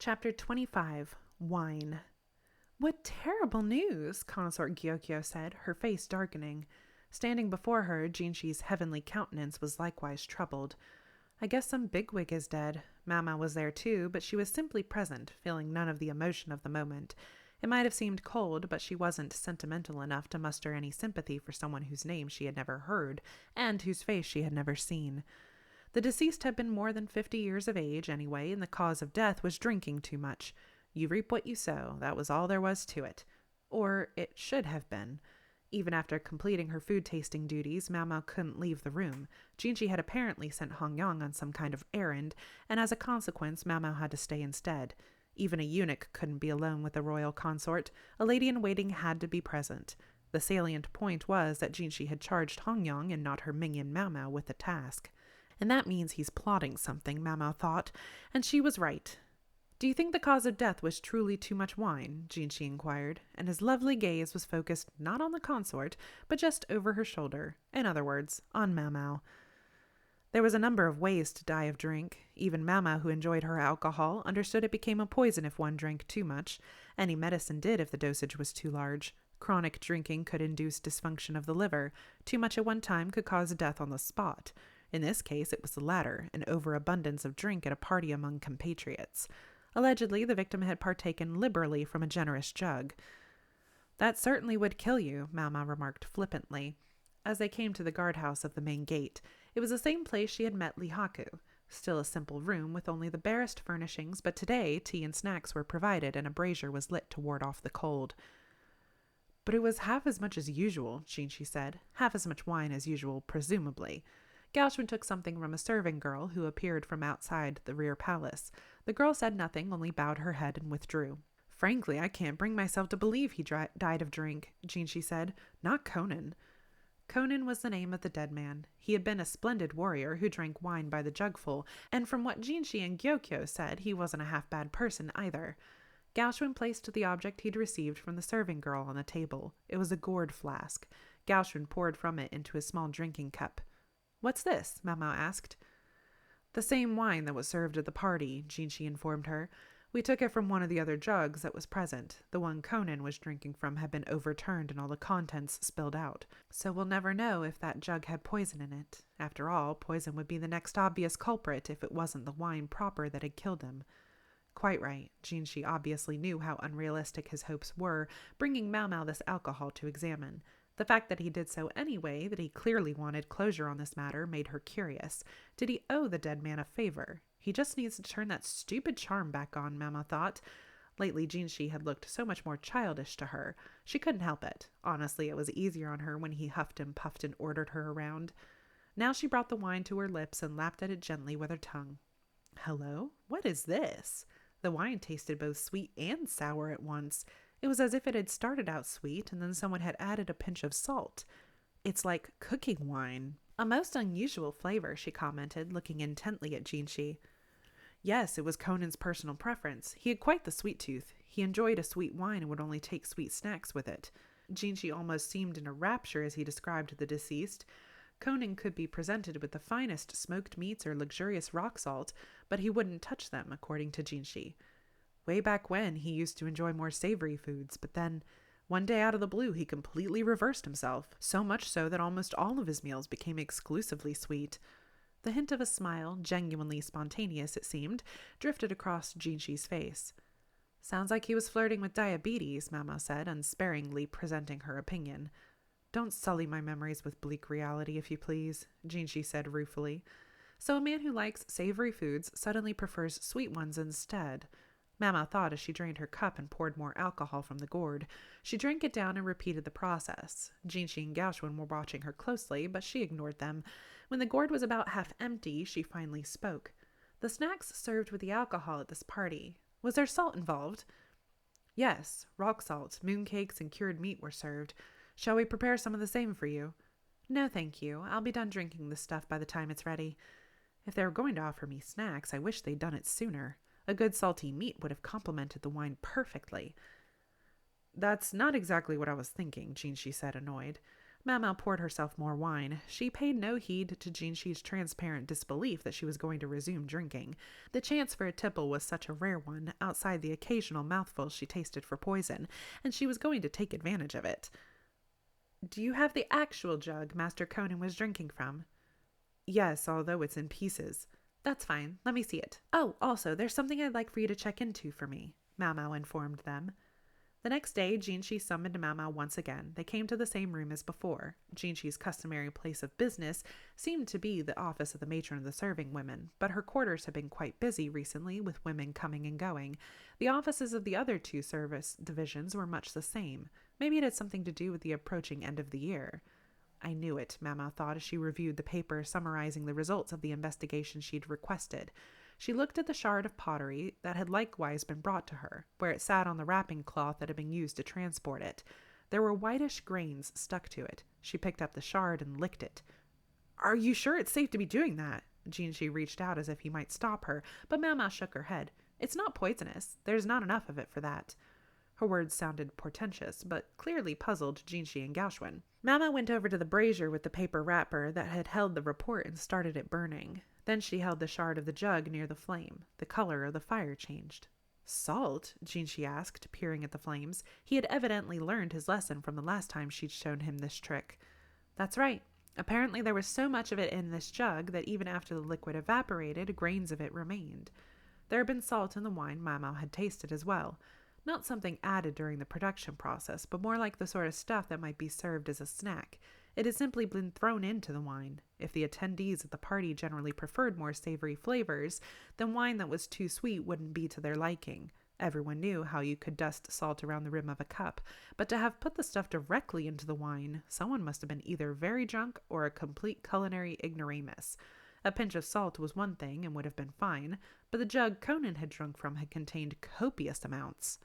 Chapter 25. Wine. "What terrible news!" Consort Gyokyo said, her face darkening. Standing before her, Jinshi's heavenly countenance was likewise troubled. "I guess some bigwig is dead." Mama was there too, but she was simply present, feeling none of the emotion of the moment. It might have seemed cold, but she wasn't sentimental enough to muster any sympathy for someone whose name she had never heard, and whose face she had never seen. The deceased had been more than 50 years of age, anyway, and the cause of death was drinking too much. You reap what you sow, that was all there was to it. Or it should have been. Even after completing her food-tasting duties, Mao couldn't leave the room. Jinshi had apparently sent Hong Yang on some kind of errand, and as a consequence, Mao had to stay instead. Even a eunuch couldn't be alone with a royal consort. A lady-in-waiting had to be present. The salient point was that Jinshi had charged Hong Yang and not her minion Mao with the task. And that means he's plotting something, Mao thought, and she was right. "Do you think the cause of death was truly too much wine?" Jinshi inquired, and his lovely gaze was focused not on the consort, but just over her shoulder. In other words, on Mao. There was a number of ways to die of drink. Even Mama, who enjoyed her alcohol, understood it became a poison if one drank too much. Any medicine did if the dosage was too large. Chronic drinking could induce dysfunction of the liver. Too much at one time could cause death on the spot. In this case, it was the latter, an overabundance of drink at a party among compatriots. Allegedly, the victim had partaken liberally from a generous jug. "That certainly would kill you," Mama remarked flippantly. As they came to the guardhouse of the main gate, it was the same place she had met Lihaku. Still a simple room with only the barest furnishings, but today tea and snacks were provided and a brazier was lit to ward off the cold. "But it was half as much as usual," Jinshi said. "Half as much wine as usual, presumably." Galshwin took something from a serving girl who appeared from outside the rear palace. The girl said nothing, only bowed her head and withdrew. "Frankly, I can't bring myself to believe he died of drink," Jinshi said. "Not Conan." Conan was the name of the dead man. He had been a splendid warrior who drank wine by the jugful, and from what Jinshi and Gyokyo said, he wasn't a half-bad person either. Galshwin placed the object he'd received from the serving girl on the table. It was a gourd flask. Galshwin poured from it into a small drinking cup. "What's this?" Mao asked. "The same wine that was served at the party," Jinshi informed her. "We took it from one of the other jugs that was present. The one Conan was drinking from had been overturned and all the contents spilled out. So we'll never know if that jug had poison in it. After all, poison would be the next obvious culprit if it wasn't the wine proper that had killed him." Quite right. Jinshi obviously knew how unrealistic his hopes were, bringing Mao this alcohol to examine. The fact that he did so anyway, that he clearly wanted closure on this matter, made her curious. Did he owe the dead man a favor? He just needs to turn that stupid charm back on, Mama thought. Lately, Jinshi had looked so much more childish to her. She couldn't help it. Honestly, it was easier on her when he huffed and puffed and ordered her around. Now she brought the wine to her lips and lapped at it gently with her tongue. "Hello? What is this?" The wine tasted both sweet and sour at once. It was as if it had started out sweet and then someone had added a pinch of salt. "It's like cooking wine." "A most unusual flavor," she commented, looking intently at Jinshi. Yes, it was Conan's personal preference. He had quite the sweet tooth. He enjoyed a sweet wine and would only take sweet snacks with it. Jinshi almost seemed in a rapture as he described the deceased. Conan could be presented with the finest smoked meats or luxurious rock salt, but he wouldn't touch them, according to Jinshi. Way back when, he used to enjoy more savory foods, but then, one day out of the blue, he completely reversed himself, so much so that almost all of his meals became exclusively sweet. The hint of a smile, genuinely spontaneous it seemed, drifted across Jinshi's face. "Sounds like he was flirting with diabetes," Mama said, unsparingly presenting her opinion. "Don't sully my memories with bleak reality, if you please," Jinshi said ruefully. "So a man who likes savory foods suddenly prefers sweet ones instead." Mama thought as she drained her cup and poured more alcohol from the gourd. She drank it down and repeated the process. Jinshi and Galshwin were watching her closely, but she ignored them. When the gourd was about half empty, she finally spoke. "The snacks served with the alcohol at this party. Was there salt involved?" "Yes, rock salt, mooncakes, and cured meat were served. Shall we prepare some of the same for you?" "No, thank you. I'll be done drinking this stuff by the time it's ready." If they were going to offer me snacks, I wish they'd done it sooner. A good salty meat would have complemented the wine perfectly. "That's not exactly what I was thinking," Jinshi said, annoyed. Mau poured herself more wine. She paid no heed to Jinshi's transparent disbelief that she was going to resume drinking. The chance for a tipple was such a rare one, outside the occasional mouthful she tasted for poison, and she was going to take advantage of it. "Do you have the actual jug Master Conan was drinking from?" "Yes, although it's in pieces." "That's fine. Let me see it. Oh, also, there's something I'd like for you to check into for me," Mau informed them. The next day, Jinshi summoned Mau once again. They came to the same room as before. Jinshi's customary place of business seemed to be the office of the matron of the serving women, but her quarters had been quite busy recently with women coming and going. The offices of the other two service divisions were much the same. Maybe it had something to do with the approaching end of the year. I knew it, Mau thought as she reviewed the paper summarizing the results of the investigation she'd requested. She looked at the shard of pottery that had likewise been brought to her, where it sat on the wrapping cloth that had been used to transport it. There were whitish grains stuck to it. She picked up the shard and licked it. "Are you sure it's safe to be doing that?" Jinshi reached out as if he might stop her, but Mau shook her head. "It's not poisonous. There's not enough of it for that." Her words sounded portentous, but clearly puzzled Jinshi and Gaoxuan. Mama went over to the brazier with the paper wrapper that had held the report and started it burning. Then she held the shard of the jug near the flame. The color of the fire changed. "Salt?" Jinshi asked, peering at the flames. He had evidently learned his lesson from the last time she'd shown him this trick. "That's right. Apparently there was so much of it in this jug that even after the liquid evaporated, grains of it remained." There had been salt in the wine Mama had tasted as well. Not something added during the production process, but more like the sort of stuff that might be served as a snack. It had simply been thrown into the wine. If the attendees at the party generally preferred more savory flavors, then wine that was too sweet wouldn't be to their liking. Everyone knew how you could dust salt around the rim of a cup, but to have put the stuff directly into the wine, someone must have been either very drunk or a complete culinary ignoramus. A pinch of salt was one thing and would have been fine, but the jug Conan had drunk from had contained copious amounts.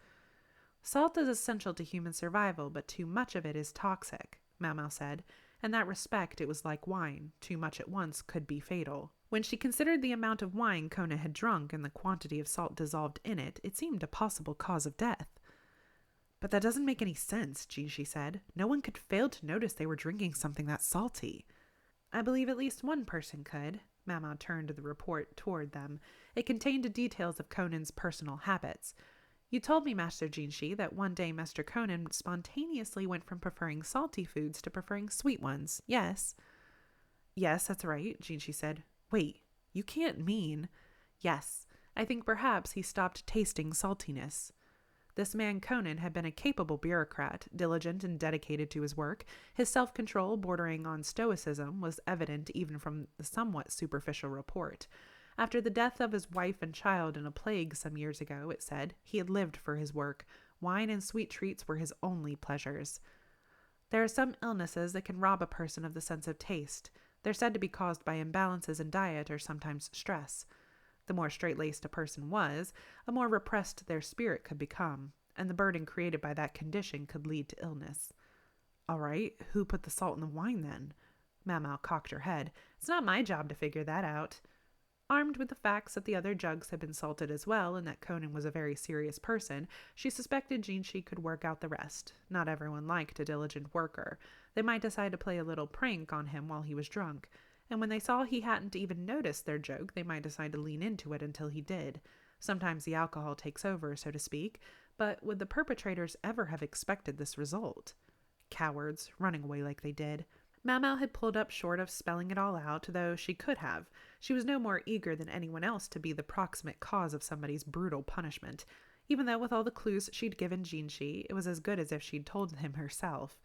"Salt is essential to human survival, but too much of it is toxic," Mau said. In that respect, it was like wine. Too much at once could be fatal. When she considered the amount of wine Conan had drunk and the quantity of salt dissolved in it, it seemed a possible cause of death. "But that doesn't make any sense," Jinshi said. "No one could fail to notice they were drinking something that salty." "I believe at least one person could." Mau turned the report toward them. It contained details of Conan's personal habits. "You told me, Master Jinshi, that one day Master Conan spontaneously went from preferring salty foods to preferring sweet ones, yes?" "Yes, that's right," Jinshi said. "Wait, you can't mean—" "Yes, I think perhaps he stopped tasting saltiness." This man Conan had been a capable bureaucrat, diligent and dedicated to his work. His self-control, bordering on stoicism, was evident even from the somewhat superficial report. After the death of his wife and child in a plague some years ago, it said, he had lived for his work. Wine and sweet treats were his only pleasures. "There are some illnesses that can rob a person of the sense of taste. They're said to be caused by imbalances in diet or sometimes stress. The more straight-laced a person was, the more repressed their spirit could become, and the burden created by that condition could lead to illness." "All right, who put the salt in the wine then?" Mau cocked her head. "It's not my job to figure that out." Armed with the facts that the other jugs had been salted as well and that Conan was a very serious person, she suspected Jinshi could work out the rest. Not everyone liked a diligent worker. They might decide to play a little prank on him while he was drunk. And when they saw he hadn't even noticed their joke, they might decide to lean into it until he did. Sometimes the alcohol takes over, so to speak, but would the perpetrators ever have expected this result? Cowards, running away like they did. Mau had pulled up short of spelling it all out, though she could have. She was no more eager than anyone else to be the proximate cause of somebody's brutal punishment. Even though with all the clues she'd given Jinshi, it was as good as if she'd told him herself.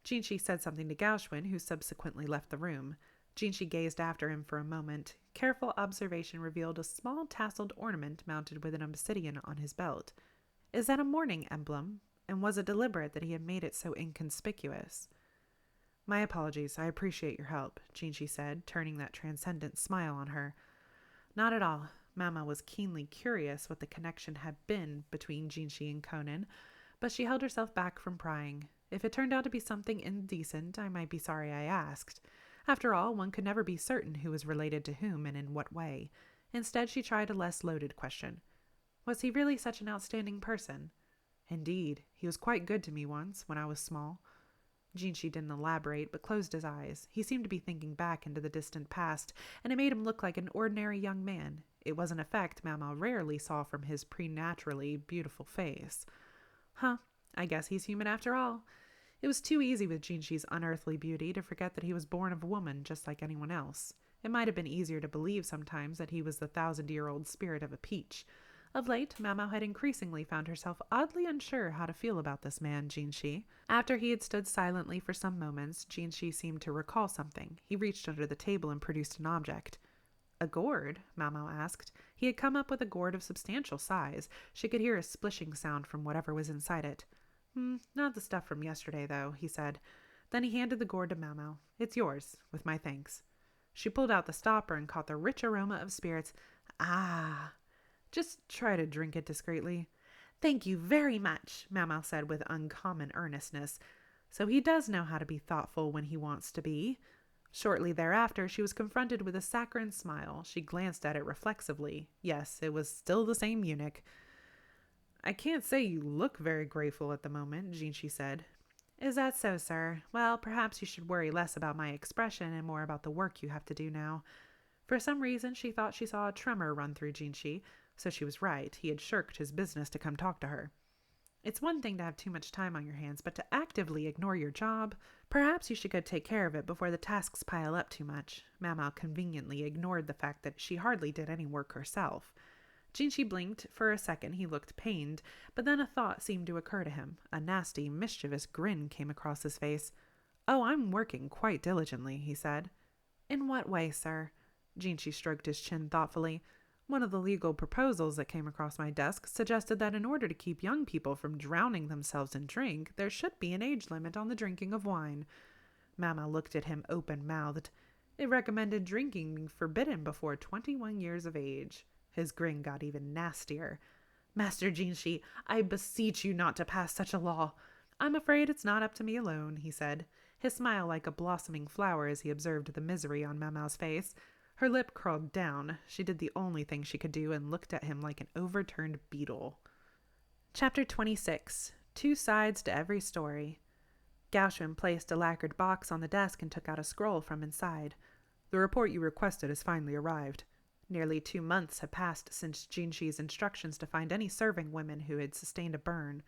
Jinshi said something to Gaoxuan, who subsequently left the room. Jinshi gazed after him for a moment. Careful observation revealed a small tasseled ornament mounted with an obsidian on his belt. "Is that a mourning emblem? And was it deliberate that he had made it so inconspicuous?" "My apologies. I appreciate your help," Jinshi said, turning that transcendent smile on her. "Not at all." Mama was keenly curious what the connection had been between Jinshi and Conan, but she held herself back from prying. If it turned out to be something indecent, I might be sorry I asked. After all, one could never be certain who was related to whom and in what way. Instead, she tried a less loaded question. "Was he really such an outstanding person?" "Indeed. He was quite good to me once, when I was small." Jinshi didn't elaborate, but closed his eyes. He seemed to be thinking back into the distant past, and it made him look like an ordinary young man. It was an effect Mama rarely saw from his preternaturally beautiful face. Huh, I guess he's human after all. It was too easy with Jinshi's unearthly beauty to forget that he was born of a woman just like anyone else. It might have been easier to believe sometimes that he was the 1,000-year-old spirit of a peach. Of late, Mamo had increasingly found herself oddly unsure how to feel about this man, Jinshi. After he had stood silently for some moments, Jinshi seemed to recall something. He reached under the table and produced an object. A gourd? Mamo asked. He had come up with a gourd of substantial size. She could hear a splishing sound from whatever was inside it. Not the stuff from yesterday, though, he said. Then he handed the gourd to Mamo. It's yours, with my thanks. She pulled out the stopper and caught the rich aroma of spirits. Ah! Just try to drink it discreetly. Thank you very much, Mamo said with uncommon earnestness. So he does know how to be thoughtful when he wants to be. Shortly thereafter, she was confronted with a saccharine smile. She glanced at it reflexively. Yes, it was still the same eunuch. I can't say you look very grateful at the moment, Jinshi said. Is that so, sir? Well, perhaps you should worry less about my expression and more about the work you have to do now. For some reason, she thought she saw a tremor run through Jinshi, so she was right. He had shirked his business to come talk to her. It's one thing to have too much time on your hands, but to actively ignore your job? Perhaps you should go take care of it before the tasks pile up too much. Mamo conveniently ignored the fact that she hardly did any work herself. Jinshi blinked. For a second he looked pained, but then a thought seemed to occur to him. A nasty, mischievous grin came across his face. Oh, I'm working quite diligently, he said. In what way, sir? Jinshi stroked his chin thoughtfully. One of the legal proposals that came across my desk suggested that in order to keep young people from drowning themselves in drink, there should be an age limit on the drinking of wine. Mama looked at him open-mouthed. It recommended drinking being forbidden before 21 years of age. His grin got even nastier. Master Jinshi, I beseech you not to pass such a law. I'm afraid it's not up to me alone, he said, his smile like a blossoming flower as he observed the misery on Mama's face. Her lip curled down. She did the only thing she could do and looked at him like an overturned beetle. Chapter 26. 2 sides to every story. Gaoshun placed a lacquered box on the desk and took out a scroll from inside. The report you requested has finally arrived. Nearly 2 months had passed since Jinshi's instructions to find any serving women who had sustained a burn.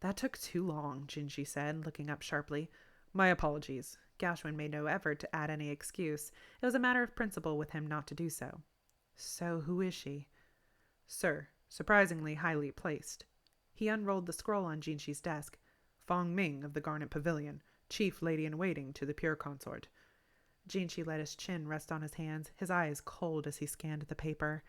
That took too long, Jinshi said, looking up sharply. My apologies. Gaoshun made no effort to add any excuse. It was a matter of principle with him not to do so. So who is she? Sir, surprisingly highly placed. He unrolled the scroll on Jinshi's desk. Fong Ming of the Garnet Pavilion, chief lady-in-waiting to the pure consort. Jinshi let his chin rest on his hands, his eyes cold as he scanned the paper.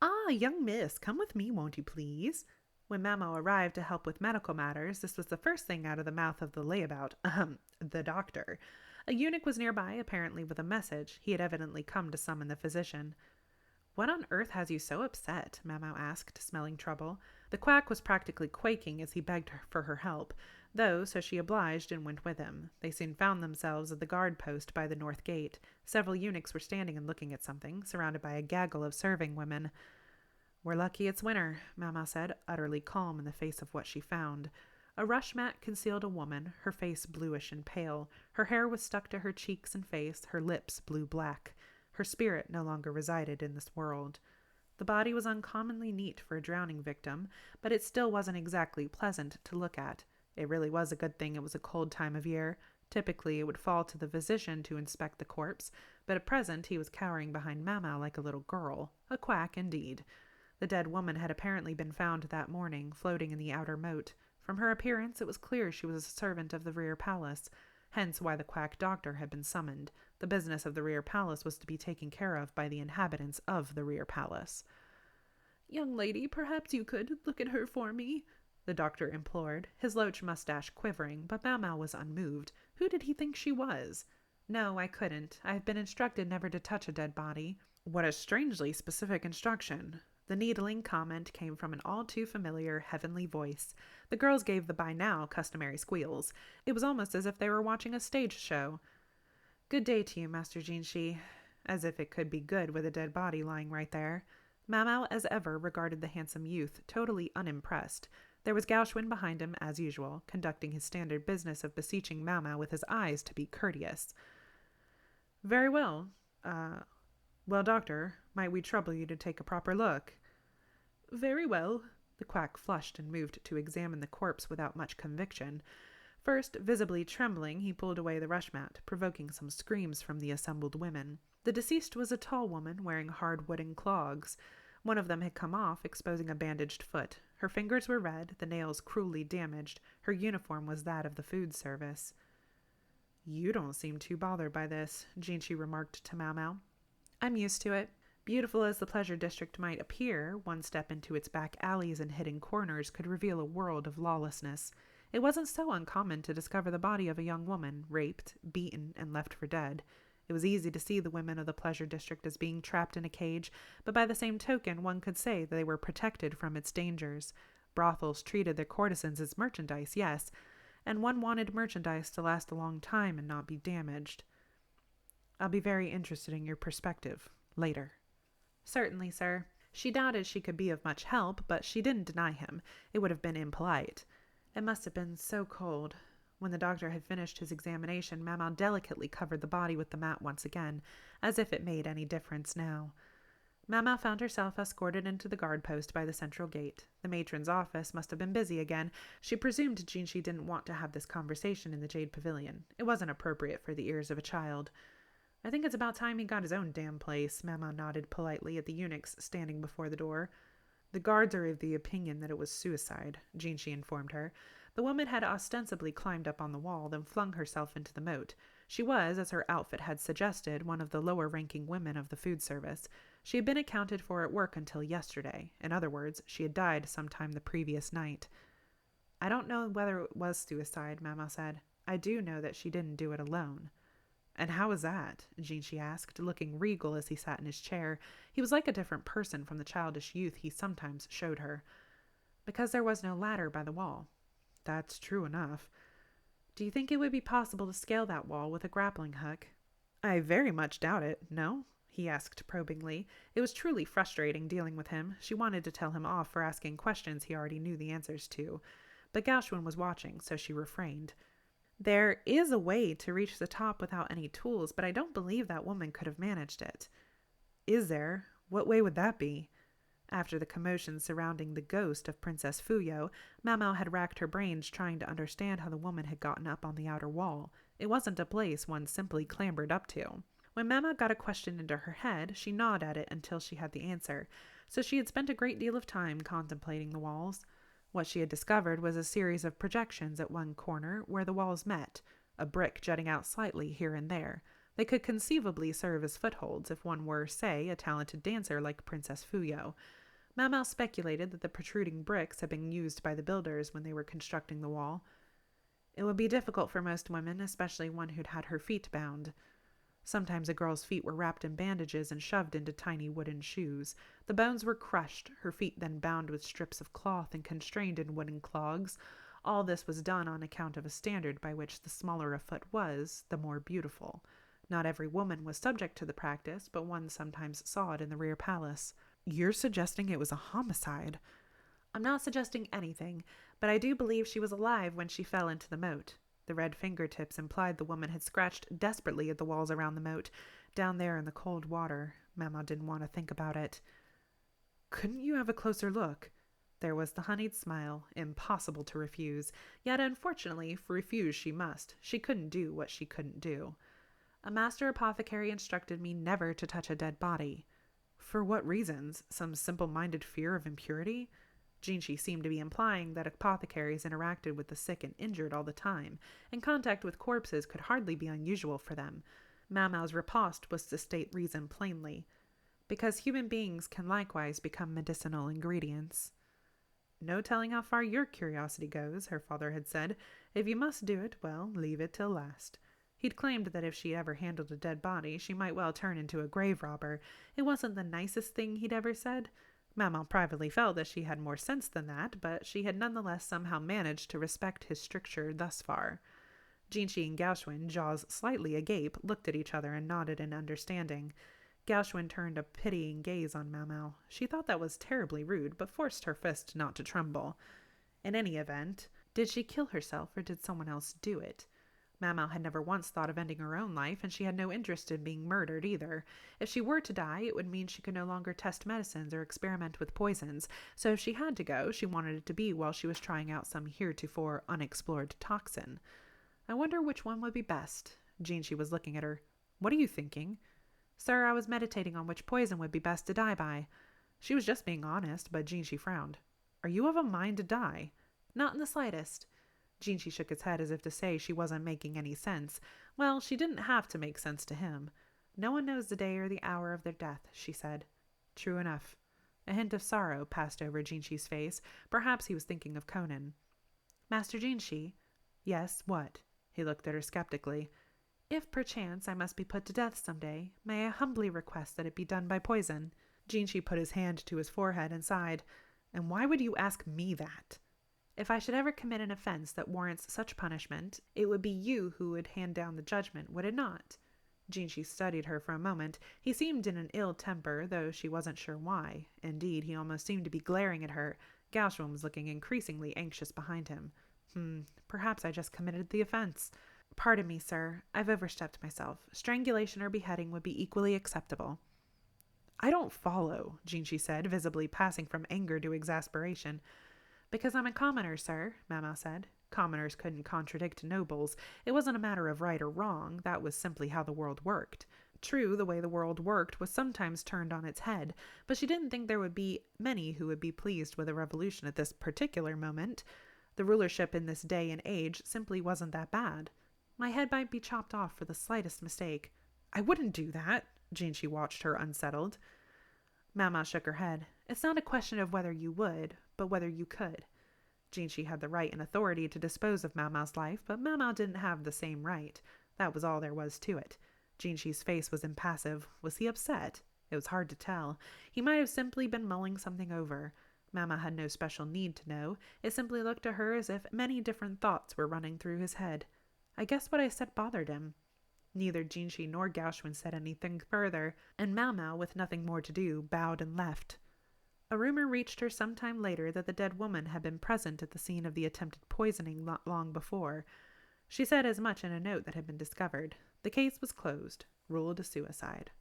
Ah, young miss, come with me, won't you please? When Mamo arrived to help with medical matters, this was the first thing out of the mouth of the layabout, the doctor. A eunuch was nearby, apparently with a message. He had evidently come to summon the physician. What on earth has you so upset? Mamo asked, smelling trouble. The quack was practically quaking as he begged her for her help, though, so she obliged and went with him. They soon found themselves at the guard post by the north gate. Several eunuchs were standing and looking at something, surrounded by a gaggle of serving women. We're lucky it's winter, Mama said, utterly calm in the face of what she found. A rush mat concealed a woman, her face bluish and pale. Her hair was stuck to her cheeks and face, her lips blue-black. Her spirit no longer resided in this world. The body was uncommonly neat for a drowning victim, but it still wasn't exactly pleasant to look at. It really was a good thing it was a cold time of year. Typically, it would fall to the physician to inspect the corpse, but at present he was cowering behind Mama like a little girl. A quack, indeed. The dead woman had apparently been found that morning, floating in the outer moat. From her appearance, it was clear she was a servant of the rear palace, hence why the quack doctor had been summoned. The business of the rear palace was to be taken care of by the inhabitants of the rear palace. Young lady, perhaps you could look at her for me, the doctor implored, his loach mustache quivering, but Mau was unmoved. Who did he think she was? No, I couldn't. I have been instructed never to touch a dead body. What a strangely specific instruction. The needling comment came from an all-too-familiar heavenly voice. The girls gave the by now customary squeals. It was almost as if they were watching a stage show. Good day to you, Master Jinshi. As if it could be good with a dead body lying right there. Mau, as ever, regarded the handsome youth, totally unimpressed. There was Gauchwin behind him, as usual, conducting his standard business of beseeching Mau with his eyes to be courteous. "Very well. Well, doctor, might we trouble you to take a proper look?" "Very well." The quack flushed and moved to examine the corpse without much conviction. First, visibly trembling, he pulled away the rush mat, provoking some screams from the assembled women. The deceased was a tall woman wearing hard wooden clogs. One of them had come off, exposing a bandaged foot. Her fingers were red, the nails cruelly damaged. Her uniform was that of the food service. "You don't seem too bothered by this," Jinchi remarked to Mau. "I'm used to it. Beautiful as the pleasure district might appear, one step into its back alleys and hidden corners could reveal a world of lawlessness. It wasn't so uncommon to discover the body of a young woman, raped, beaten, and left for dead. It was easy to see the women of the pleasure district as being trapped in a cage, but by the same token one could say that they were protected from its dangers. Brothels treated their courtesans as merchandise, yes, and one wanted merchandise to last a long time and not be damaged. "I'll be very interested in your perspective later." "Certainly, sir." She doubted she could be of much help, but she didn't deny him. It would have been impolite. It must have been so cold. When the doctor had finished his examination, Mau delicately covered the body with the mat once again, as if it made any difference now. Mau found herself escorted into the guard post by the central gate. The matron's office must have been busy again. She presumed Jinchi didn't want to have this conversation in the Jade Pavilion. It wasn't appropriate for the ears of a child. "I think it's about time he got his own damn place," Mau nodded politely at the eunuchs standing before the door. "The guards are of the opinion that it was suicide," Jinchi informed her. The woman had ostensibly climbed up on the wall, then flung herself into the moat. She was, as her outfit had suggested, one of the lower-ranking women of the food service. She had been accounted for at work until yesterday. In other words, she had died sometime the previous night. "I don't know whether it was suicide," Mau said. "I do know that she didn't do it alone." "And how is that?" Jinchi asked, looking regal as he sat in his chair. He was like a different person from the childish youth he sometimes showed her. "Because there was no ladder by the wall." "That's true enough." "Do you think it would be possible to scale that wall with a grappling hook?" "I very much doubt it, no?" he asked probingly. It was truly frustrating dealing with him. She wanted to tell him off for asking questions he already knew the answers to. But Gauchwin was watching, so she refrained. "There is a way to reach the top without any tools, but I don't believe that woman could have managed it." "Is there? What way would that be?" After the commotion surrounding the ghost of Princess Fuyo, Mau had racked her brains trying to understand how the woman had gotten up on the outer wall. It wasn't a place one simply clambered up to. When Mau got a question into her head, she gnawed at it until she had the answer, so she had spent a great deal of time contemplating the walls. What she had discovered was a series of projections at one corner where the walls met, a brick jutting out slightly here and there. They could conceivably serve as footholds if one were, say, a talented dancer like Princess Fuyo. Mau speculated that the protruding bricks had been used by the builders when they were constructing the wall. It would be difficult for most women, especially one who'd had her feet bound. Sometimes a girl's feet were wrapped in bandages and shoved into tiny wooden shoes. The bones were crushed, her feet then bound with strips of cloth and constrained in wooden clogs. All this was done on account of a standard by which the smaller a foot was, the more beautiful. Not every woman was subject to the practice, but one sometimes saw it in the rear palace. "You're suggesting it was a homicide?" "I'm not suggesting anything, but I do believe she was alive when she fell into the moat." The red fingertips implied the woman had scratched desperately at the walls around the moat, down there in the cold water. Mau didn't want to think about it. "Couldn't you have a closer look?" There was the honeyed smile, impossible to refuse. Yet, unfortunately, refuse she must. She couldn't do what she couldn't do. "A master apothecary instructed me never to touch a dead body." "For what reasons? Some simple-minded fear of impurity?" Jinchi seemed to be implying that apothecaries interacted with the sick and injured all the time, and contact with corpses could hardly be unusual for them. Mau's riposte was to state reason plainly. "Because human beings can likewise become medicinal ingredients." "No telling how far your curiosity goes," her father had said. "If you must do it, well, leave it till last." He'd claimed that if she ever handled a dead body, she might well turn into a grave robber. It wasn't the nicest thing he'd ever said. Mau privately felt that she had more sense than that, but she had nonetheless somehow managed to respect his stricture thus far. Jinchi and Gauchwin, jaws slightly agape, looked at each other and nodded in understanding. Gauchwin turned a pitying gaze on Mau. She thought that was terribly rude, but forced her fist not to tremble. In any event, did she kill herself or did someone else do it? Mau had never once thought of ending her own life, and she had no interest in being murdered either. If she were to die, it would mean she could no longer test medicines or experiment with poisons, so if she had to go, she wanted it to be while she was trying out some heretofore unexplored toxin. I wonder which one would be best. Jeanshi was looking at her. What are you thinking? Sir, I was meditating on which poison would be best to die by. She was just being honest, but Jeanshi frowned. Are you of a mind to die? Not in the slightest. Jeanshi shook his head as if to say she wasn't making any sense. Well, she didn't have to make sense to him. No one knows the day or the hour of their death, she said. True enough. A hint of sorrow passed over Jeanshi's face. Perhaps he was thinking of Conan. Master Jeanshi? Yes, what? He looked at her skeptically. If perchance I must be put to death some day, may I humbly request that it be done by poison? Jeanshi put his hand to his forehead and sighed. And why would you ask me that? If I should ever commit an offense that warrants such punishment, it would be you who would hand down the judgment, would it not? Jeanshi studied her for a moment. He seemed in an ill temper, though she wasn't sure why. Indeed, he almost seemed to be glaring at her. Gauchum was looking increasingly anxious behind him. Perhaps I just committed the offense. Pardon me, sir. I've overstepped myself. Strangulation or beheading would be equally acceptable. I don't follow, Jeanshi said, visibly passing from anger to exasperation. Because I'm a commoner, sir, Mama said. Commoners couldn't contradict nobles. It wasn't a matter of right or wrong. That was simply how the world worked. True, the way the world worked was sometimes turned on its head, but she didn't think there would be many who would be pleased with a revolution at this particular moment. The rulership in this day and age simply wasn't that bad. My head might be chopped off for the slightest mistake. I wouldn't do that. Jeanshi watched her unsettled. Mama shook her head. It's not a question of whether you would, but whether you could. Jeanshi had the right and authority to dispose of Mama's life, but Mama didn't have the same right. That was all there was to it. Jeanshi's face was impassive. Was he upset? It was hard to tell. He might have simply been mulling something over. Mama had no special need to know. It simply looked to her as if many different thoughts were running through his head. I guess what I said bothered him. Neither Jeanshi nor Gauchum said anything further, and Mau, with nothing more to do, bowed and left. A rumor reached her some time later that the dead woman had been present at the scene of the attempted poisoning not long before. She said as much in a note that had been discovered. The case was closed, ruled a suicide.